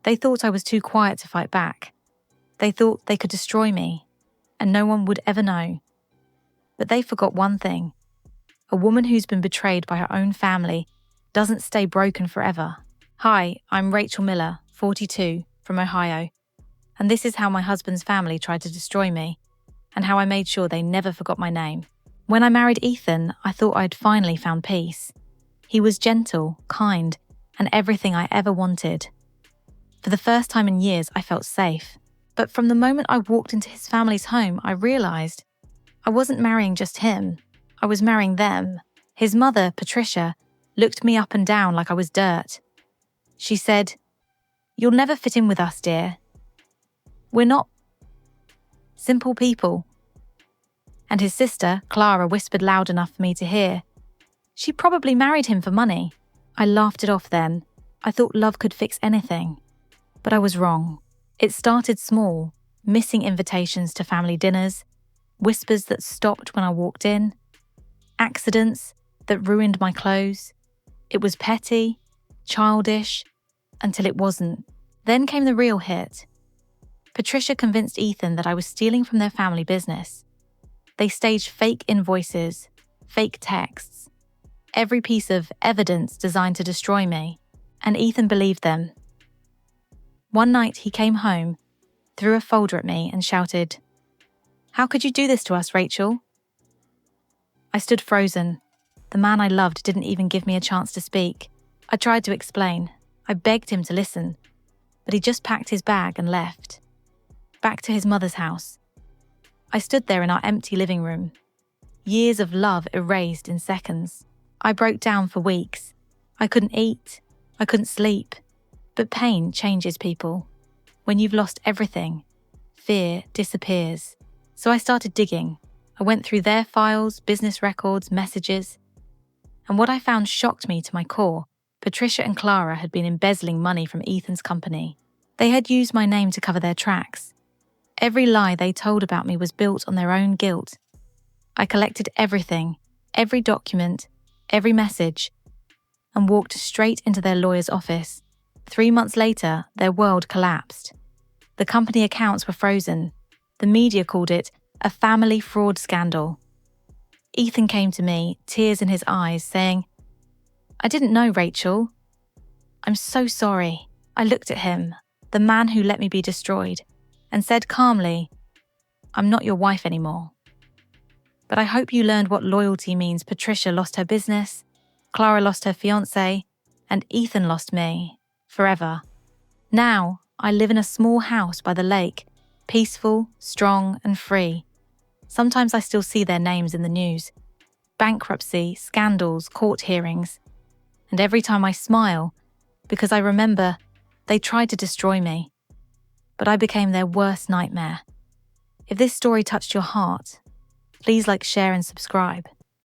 They thought I was too quiet to fight back. They thought they could destroy me, and no one would ever know. But they forgot one thing. A woman who's been betrayed by her own family doesn't stay broken forever. Hi, I'm Rachel Miller, 42, from Ohio, and this is how my husband's family tried to destroy me, and how I made sure they never forgot my name. When I married Ethan, I thought I'd finally found peace. He was gentle, kind, and everything I ever wanted. For the first time in years, I felt safe. But from the moment I walked into his family's home, I realized I wasn't marrying just him. I was marrying them. His mother, Patricia, looked me up and down like I was dirt. She said, "You'll never fit in with us, dear. We're not simple people." And his sister, Clara, whispered loud enough for me to hear, "She probably married him for money." I laughed it off then. I thought love could fix anything. But I was wrong. It started small, missing invitations to family dinners, whispers that stopped when I walked in, accidents that ruined my clothes. It was petty, childish, until it wasn't. Then came the real hit. Patricia convinced Ethan that I was stealing from their family business. They staged fake invoices, fake texts, every piece of evidence designed to destroy me, and Ethan believed them. One night he came home, threw a folder at me and shouted, "How could you do this to us, Rachel?" I stood frozen. The man I loved didn't even give me a chance to speak. I tried to explain. I begged him to listen, but he just packed his bag and left. Back to his mother's house. I stood there in our empty living room. Years of love erased in seconds. I broke down for weeks. I couldn't eat. I couldn't sleep. But pain changes people. When you've lost everything, fear disappears. So I started digging. I went through their files, business records, messages. And what I found shocked me to my core. Patricia and Clara had been embezzling money from Ethan's company. They had used my name to cover their tracks. Every lie they told about me was built on their own guilt. I collected everything, every document, every message, and walked straight into their lawyer's office. 3 months later, their world collapsed. The company accounts were frozen. The media called it a family fraud scandal. Ethan came to me, tears in his eyes, saying, "I didn't know, Rachel. I'm so sorry." I looked at him, the man who let me be destroyed, and said calmly, "I'm not your wife anymore. But I hope you learned what loyalty means. Patricia lost her business, Clara lost her fiancé, and Ethan lost me. Forever. Now, I live in a small house by the lake, peaceful, strong, and free. Sometimes I still see their names in the news. Bankruptcy, scandals, court hearings. And every time I smile, because I remember they tried to destroy me. But I became their worst nightmare. If this story touched your heart, please like, share, and subscribe.